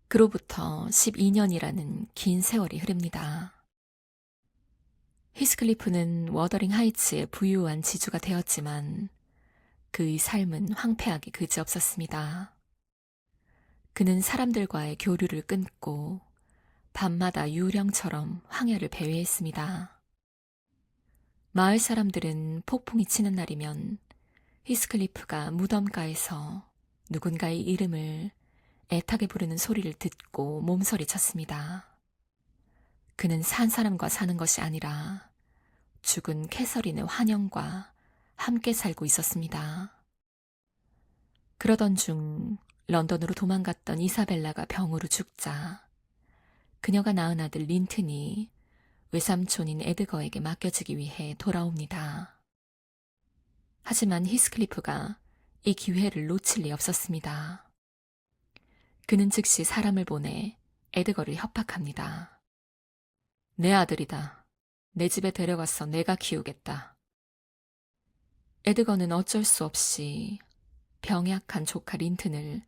그로부터 12년이라는 긴 세월이 흐릅니다. 히스클리프는 워더링 하이츠의 부유한 지주가 되었지만 그의 삶은 황폐하기 그지없었습니다. 그는 사람들과의 교류를 끊고 밤마다 유령처럼 황야를 배회했습니다. 마을 사람들은 폭풍이 치는 날이면 히스클리프가 무덤가에서 누군가의 이름을 애타게 부르는 소리를 듣고 몸서리쳤습니다. 그는 산 사람과 사는 것이 아니라 죽은 캐서린의 환영과 함께 살고 있었습니다. 그러던 중 런던으로 도망갔던 이사벨라가 병으로 죽자 그녀가 낳은 아들 린튼이 외삼촌인 에드거에게 맡겨지기 위해 돌아옵니다. 하지만 히스클리프가 이 기회를 놓칠 리 없었습니다. 그는 즉시 사람을 보내 에드거를 협박합니다. 내 아들이다. 내 집에 데려가서 내가 키우겠다. 에드거는 어쩔 수 없이 병약한 조카 린튼을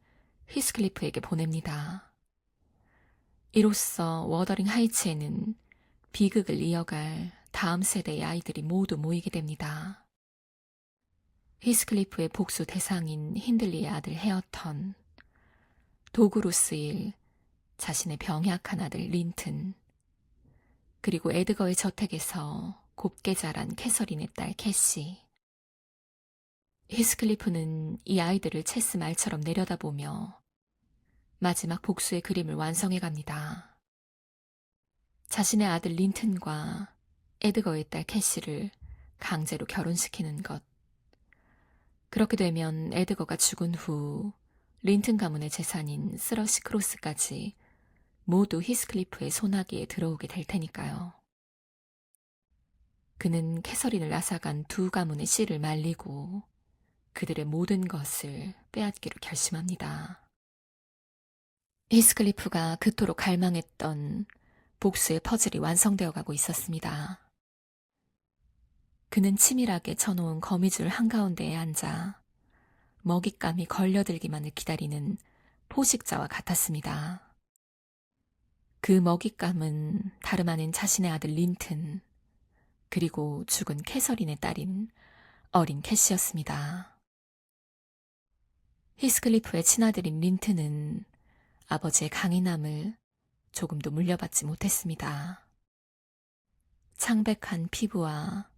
히스클리프에게 보냅니다. 이로써 워더링 하이츠에는 비극을 이어갈 다음 세대의 아이들이 모두 모이게 됩니다. 히스클리프의 복수 대상인 힌들리의 아들 헤어턴, 도구로 쓰일 자신의 병약한 아들 린튼, 그리고 에드거의 저택에서 곱게 자란 캐서린의 딸 캐시. 히스클리프는 이 아이들을 체스 말처럼 내려다보며 마지막 복수의 그림을 완성해 갑니다. 자신의 아들 린튼과 에드거의 딸 캐시를 강제로 결혼시키는 것. 그렇게 되면 에드거가 죽은 후 린튼 가문의 재산인 스러시 크로스까지 모두 히스클리프의 손아귀에 들어오게 될 테니까요. 그는 캐서린을 앗아간 두 가문의 씨를 말리고 그들의 모든 것을 빼앗기로 결심합니다. 히스클리프가 그토록 갈망했던 복수의 퍼즐이 완성되어 가고 있었습니다. 그는 치밀하게 쳐놓은 거미줄 한가운데에 앉아 먹잇감이 걸려들기만을 기다리는 포식자와 같았습니다. 그 먹잇감은 다름 아닌 자신의 아들 린튼, 그리고 죽은 캐서린의 딸인 어린 캐시였습니다. 히스클리프의 친아들인 린튼은 아버지의 강인함을 조금도 물려받지 못했습니다. 창백한 피부와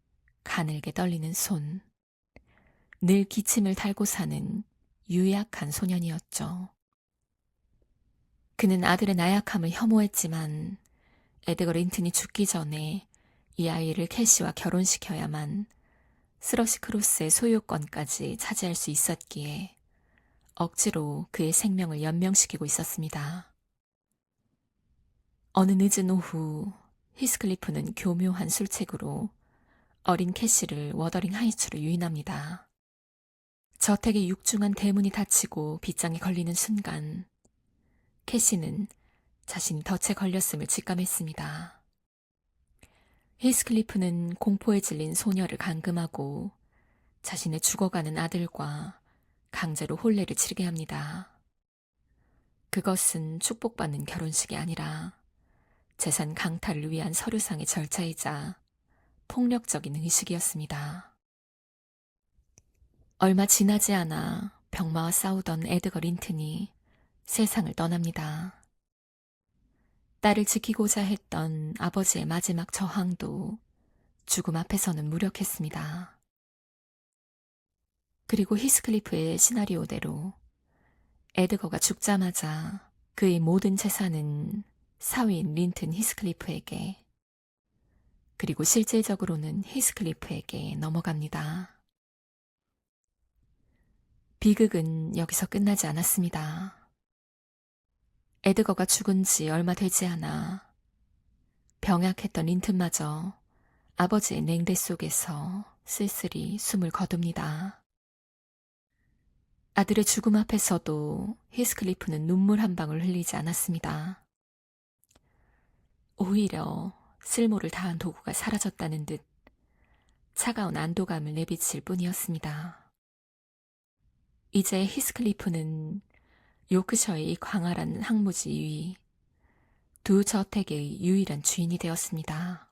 가늘게 떨리는 손, 늘 기침을 달고 사는 유약한 소년이었죠. 그는 아들의 나약함을 혐오했지만 에드거 린튼이 죽기 전에 이 아이를 캐시와 결혼시켜야만 스러시 크로스의 소유권까지 차지할 수 있었기에 억지로 그의 생명을 연명시키고 있었습니다. 어느 늦은 오후 히스클리프는 교묘한 술책으로 어린 캐시를 워더링 하이츠로 유인합니다. 저택의 육중한 대문이 닫히고 빗장이 걸리는 순간 캐시는 자신이 덫에 걸렸음을 직감했습니다. 히스클리프는 공포에 질린 소녀를 감금하고 자신의 죽어가는 아들과 강제로 혼례를 치르게 합니다. 그것은 축복받는 결혼식이 아니라 재산 강탈을 위한 서류상의 절차이자 폭력적인 의식이었습니다. 얼마 지나지 않아 병마와 싸우던 에드거 린튼이 세상을 떠납니다. 딸을 지키고자 했던 아버지의 마지막 저항도 죽음 앞에서는 무력했습니다. 그리고 히스클리프의 시나리오대로 에드거가 죽자마자 그의 모든 재산은 사위인 린튼 히스클리프에게, 그리고 실질적으로는 히스클리프에게 넘어갑니다. 비극은 여기서 끝나지 않았습니다. 에드거가 죽은 지 얼마 되지 않아 병약했던 린튼마저 아버지의 냉대 속에서 쓸쓸히 숨을 거둡니다. 아들의 죽음 앞에서도 히스클리프는 눈물 한 방울 흘리지 않았습니다. 오히려 쓸모를 다한 도구가 사라졌다는 듯 차가운 안도감을 내비칠 뿐이었습니다. 이제 히스클리프는 요크셔의 이 광활한 항무지 위 두 저택의 유일한 주인이 되었습니다.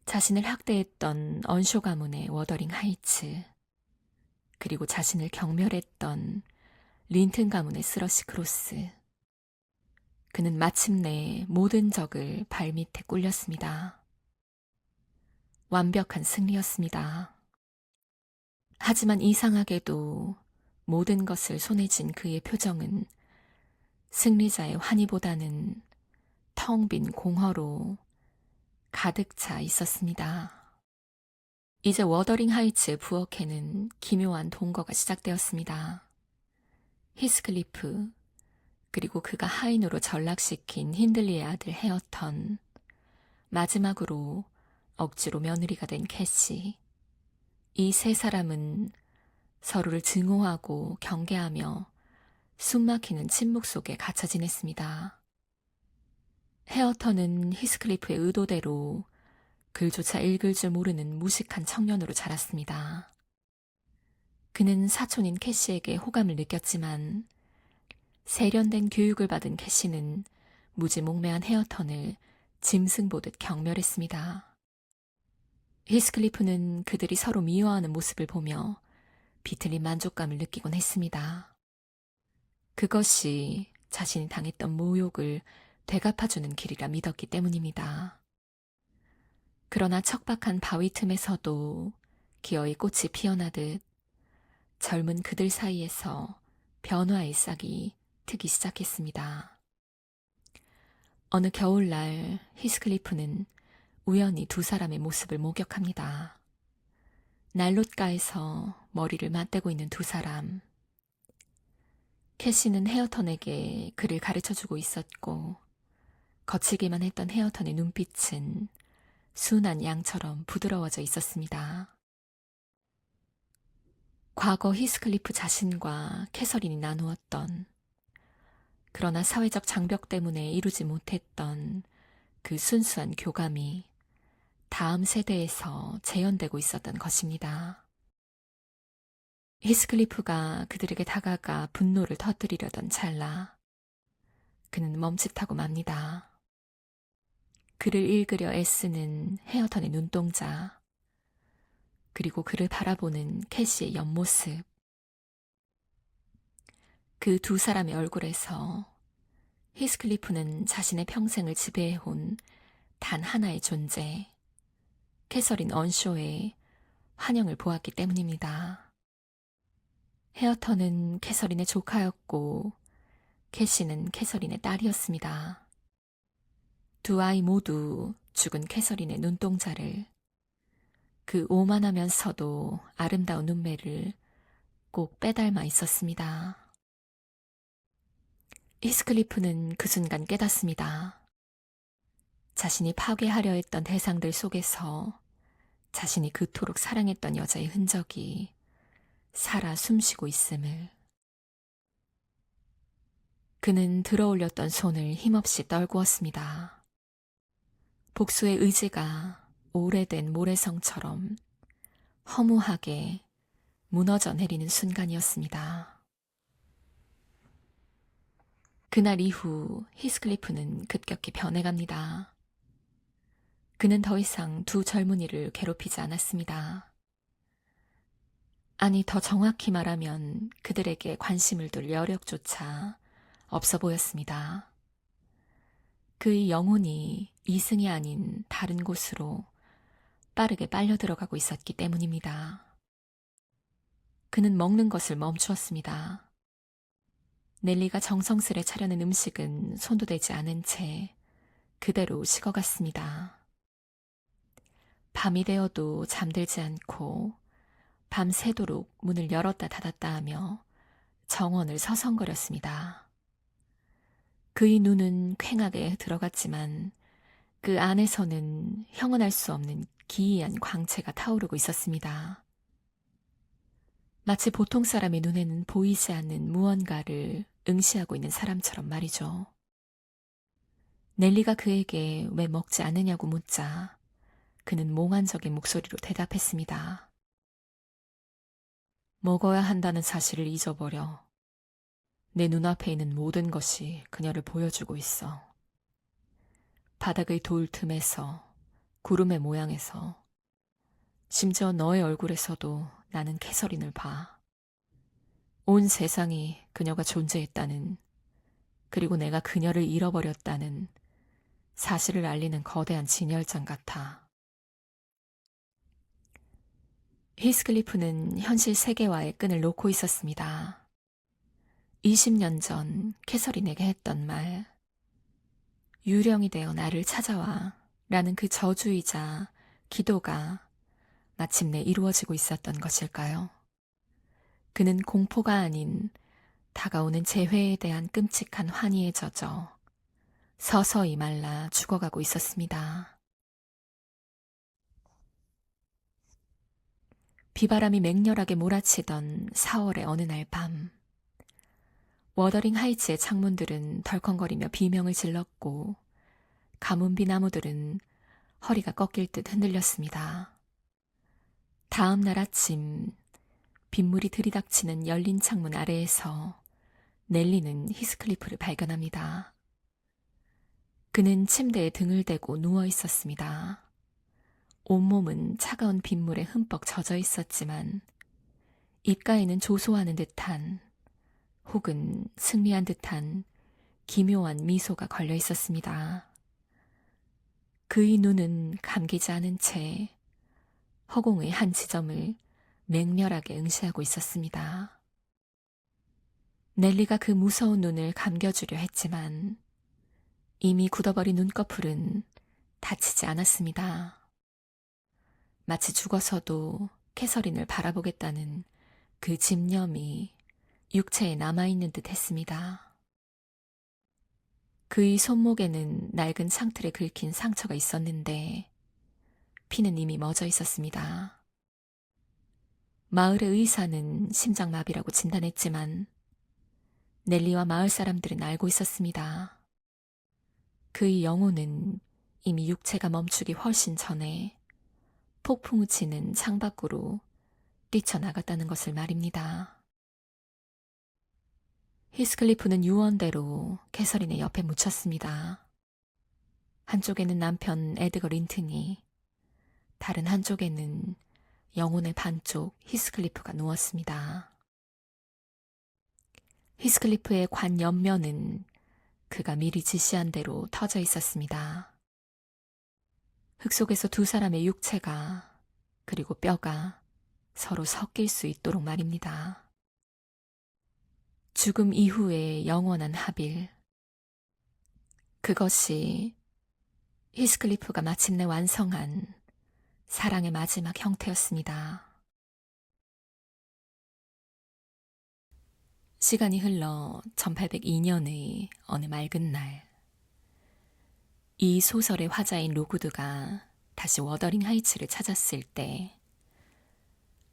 자신을 학대했던 언쇼 가문의 워더링 하이츠, 그리고 자신을 경멸했던 린튼 가문의 스러시 크로스. 그는 마침내 모든 적을 발밑에 꿀렸습니다. 완벽한 승리였습니다. 하지만 이상하게도 모든 것을 손에 쥔 그의 표정은 승리자의 환희보다는 텅 빈 공허로 가득 차 있었습니다. 이제 워더링 하이츠의 부엌에는 기묘한 동거가 시작되었습니다. 히스클리프, 그리고 그가 하인으로 전락시킨 힌들리의 아들 헤어턴, 마지막으로 억지로 며느리가 된 캐시. 이 세 사람은 서로를 증오하고 경계하며 숨막히는 침묵 속에 갇혀 지냈습니다. 헤어턴은 히스클리프의 의도대로 글조차 읽을 줄 모르는 무식한 청년으로 자랐습니다. 그는 사촌인 캐시에게 호감을 느꼈지만 세련된 교육을 받은 캐시는 무지몽매한 헤어턴을 짐승 보듯 경멸했습니다. 히스클리프는 그들이 서로 미워하는 모습을 보며 비틀린 만족감을 느끼곤 했습니다. 그것이 자신이 당했던 모욕을 되갚아주는 길이라 믿었기 때문입니다. 그러나 척박한 바위 틈에서도 기어이 꽃이 피어나듯 젊은 그들 사이에서 변화의 싹이 트기 시작했습니다. 어느 겨울날 히스클리프는 우연히 두 사람의 모습을 목격합니다. 난롯가에서 머리를 맞대고 있는 두 사람. 캐시는 헤어턴에게 그를 가르쳐주고 있었고 거칠기만 했던 헤어턴의 눈빛은 순한 양처럼 부드러워져 있었습니다. 과거 히스클리프 자신과 캐서린이 나누었던, 그러나 사회적 장벽 때문에 이루지 못했던 그 순수한 교감이 다음 세대에서 재현되고 있었던 것입니다. 히스클리프가 그들에게 다가가 분노를 터뜨리려던 찰나 그는 멈칫하고 맙니다. 그를 읽으려 애쓰는 헤어턴의 눈동자, 그리고 그를 바라보는 캐시의 옆모습. 그 두 사람의 얼굴에서 히스클리프는 자신의 평생을 지배해온 단 하나의 존재, 캐서린 언쇼의 환영을 보았기 때문입니다. 헤어턴은 캐서린의 조카였고 캐시는 캐서린의 딸이었습니다. 두 아이 모두 죽은 캐서린의 눈동자를, 그 오만하면서도 아름다운 눈매를 꼭 빼닮아 있었습니다. 히스클리프는 그 순간 깨닫습니다. 자신이 파괴하려 했던 대상들 속에서 자신이 그토록 사랑했던 여자의 흔적이 살아 숨쉬고 있음을. 그는 들어올렸던 손을 힘없이 떨구었습니다. 복수의 의지가 오래된 모래성처럼 허무하게 무너져 내리는 순간이었습니다. 그날 이후 히스클리프는 급격히 변해갑니다. 그는 더 이상 두 젊은이를 괴롭히지 않았습니다. 아니, 더 정확히 말하면 그들에게 관심을 둘 여력조차 없어 보였습니다. 그의 영혼이 이승이 아닌 다른 곳으로 빠르게 빨려 들어가고 있었기 때문입니다. 그는 먹는 것을 멈추었습니다. 넬리가 정성스레 차려낸 음식은 손도 대지 않은 채 그대로 식어갔습니다. 밤이 되어도 잠들지 않고 밤새도록 문을 열었다 닫았다 하며 정원을 서성거렸습니다. 그의 눈은 퀭하게 들어갔지만 그 안에서는 형언할 수 없는 기이한 광채가 타오르고 있었습니다. 마치 보통 사람의 눈에는 보이지 않는 무언가를 응시하고 있는 사람처럼 말이죠. 넬리가 그에게 왜 먹지 않느냐고 묻자 그는 몽환적인 목소리로 대답했습니다. 먹어야 한다는 사실을 잊어버려. 내 눈앞에 있는 모든 것이 그녀를 보여주고 있어. 바닥의 돌 틈에서, 구름의 모양에서, 심지어 너의 얼굴에서도 나는 캐서린을 봐. 온 세상이 그녀가 존재했다는, 그리고 내가 그녀를 잃어버렸다는 사실을 알리는 거대한 진열장 같아. 히스클리프는 현실 세계와의 끈을 놓고 있었습니다. 20년 전 캐서린에게 했던 말, 유령이 되어 나를 찾아와 라는 그 저주이자 기도가 마침내 이루어지고 있었던 것일까요? 그는 공포가 아닌 다가오는 재회에 대한 끔찍한 환희에 젖어 서서히 말라 죽어가고 있었습니다. 비바람이 맹렬하게 몰아치던 4월의 어느 날 밤, 워더링 하이츠의 창문들은 덜컹거리며 비명을 질렀고 가문비 나무들은 허리가 꺾일 듯 흔들렸습니다. 다음 날 아침 빗물이 들이닥치는 열린 창문 아래에서 넬리는 히스클리프를 발견합니다. 그는 침대에 등을 대고 누워 있었습니다. 온몸은 차가운 빗물에 흠뻑 젖어 있었지만 입가에는 조소하는 듯한 혹은 승리한 듯한 기묘한 미소가 걸려 있었습니다. 그의 눈은 감기지 않은 채 허공의 한 지점을 맹렬하게 응시하고 있었습니다. 넬리가 그 무서운 눈을 감겨주려 했지만 이미 굳어버린 눈꺼풀은 다치지 않았습니다. 마치 죽어서도 캐서린을 바라보겠다는 그 집념이 육체에 남아있는 듯 했습니다. 그의 손목에는 낡은 상틀에 긁힌 상처가 있었는데 피는 이미 멎어 있었습니다. 마을의 의사는 심장마비라고 진단했지만 넬리와 마을 사람들은 알고 있었습니다. 그의 영혼은 이미 육체가 멈추기 훨씬 전에 폭풍우 치는 창밖으로 뛰쳐나갔다는 것을 말입니다. 히스클리프는 유언대로 캐서린의 옆에 묻혔습니다. 한쪽에는 남편 에드거 린튼이, 다른 한쪽에는 영혼의 반쪽 히스클리프가 누웠습니다. 히스클리프의 관 옆면은 그가 미리 지시한 대로 터져 있었습니다. 흙 속에서 두 사람의 육체가 그리고 뼈가 서로 섞일 수 있도록 말입니다. 죽음 이후의 영원한 합일. 그것이 히스클리프가 마침내 완성한 사랑의 마지막 형태였습니다. 시간이 흘러 1802년의 어느 맑은 날, 이 소설의 화자인 로구드가 다시 워더링 하이츠를 찾았을 때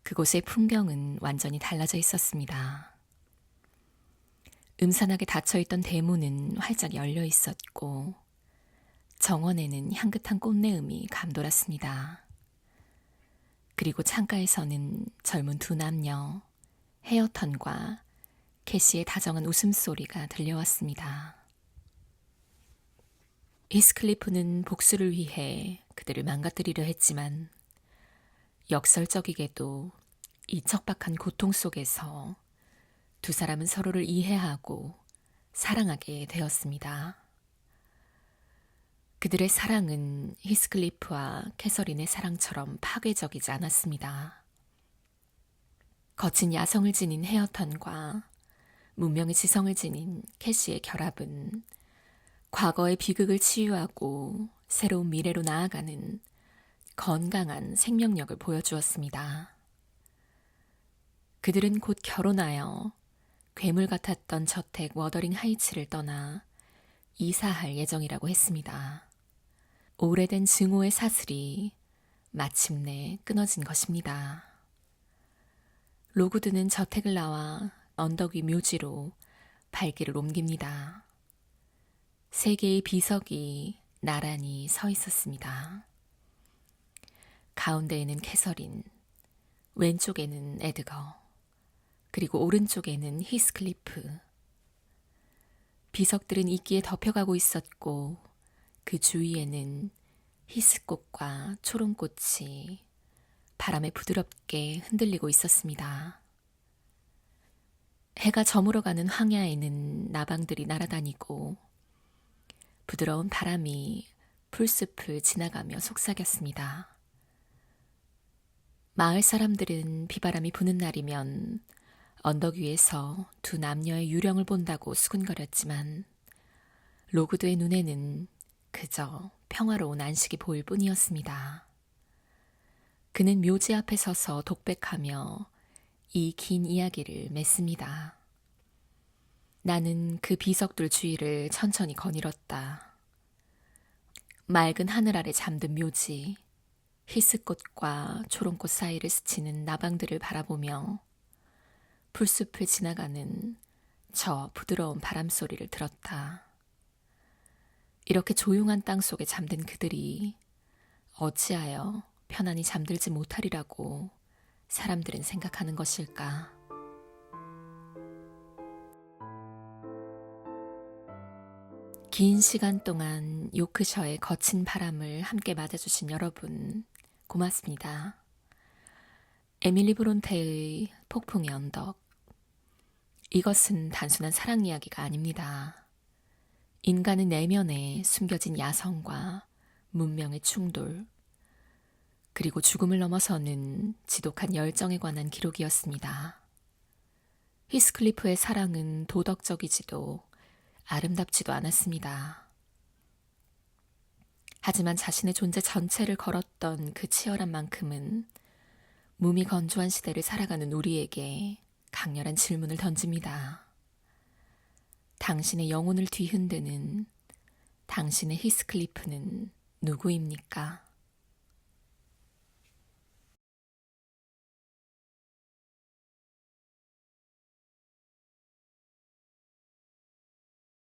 그곳의 풍경은 완전히 달라져 있었습니다. 음산하게 닫혀있던 대문은 활짝 열려 있었고 정원에는 향긋한 꽃내음이 감돌았습니다. 그리고 창가에서는 젊은 두 남녀, 헤어턴과 캐시의 다정한 웃음소리가 들려왔습니다. 히스클리프는 복수를 위해 그들을 망가뜨리려 했지만 역설적이게도 이 척박한 고통 속에서 두 사람은 서로를 이해하고 사랑하게 되었습니다. 그들의 사랑은 히스클리프와 캐서린의 사랑처럼 파괴적이지 않았습니다. 거친 야성을 지닌 헤어턴과 문명의 지성을 지닌 캐시의 결합은 과거의 비극을 치유하고 새로운 미래로 나아가는 건강한 생명력을 보여주었습니다. 그들은 곧 결혼하여 괴물 같았던 저택 워더링 하이츠를 떠나 이사할 예정이라고 했습니다. 오래된 증오의 사슬이 마침내 끊어진 것입니다. 로구드는 저택을 나와 언덕 위 묘지로 발길을 옮깁니다. 세 개의 비석이 나란히 서 있었습니다. 가운데에는 캐서린, 왼쪽에는 에드거, 그리고 오른쪽에는 히스클리프. 비석들은 이끼에 덮여가고 있었고 그 주위에는 히스꽃과 초롱꽃이 바람에 부드럽게 흔들리고 있었습니다. 해가 저물어가는 황야에는 나방들이 날아다니고 부드러운 바람이 풀숲을 지나가며 속삭였습니다. 마을 사람들은 비바람이 부는 날이면 언덕 위에서 두 남녀의 유령을 본다고 수군거렸지만 로구드의 눈에는 그저 평화로운 안식이 보일 뿐이었습니다. 그는 묘지 앞에 서서 독백하며 이 긴 이야기를 맺습니다. 나는 그 비석들 주위를 천천히 거닐었다. 맑은 하늘 아래 잠든 묘지, 히스꽃과 초롱꽃 사이를 스치는 나방들을 바라보며 풀숲을 지나가는 저 부드러운 바람 소리를 들었다. 이렇게 조용한 땅 속에 잠든 그들이 어찌하여 편안히 잠들지 못하리라고 사람들은 생각하는 것일까? 긴 시간 동안 요크셔의 거친 바람을 함께 맞아주신 여러분, 고맙습니다. 에밀리 브론테의 폭풍의 언덕. 이것은 단순한 사랑 이야기가 아닙니다. 인간의 내면에 숨겨진 야성과 문명의 충돌, 그리고 죽음을 넘어서는 지독한 열정에 관한 기록이었습니다. 히스클리프의 사랑은 도덕적이지도 아름답지도 않았습니다. 하지만 자신의 존재 전체를 걸었던 그 치열한 만큼은 몸이 건조한 시대를 살아가는 우리에게 강렬한 질문을 던집니다. 당신의 영혼을 뒤흔드는 당신의 히스클리프는 누구입니까?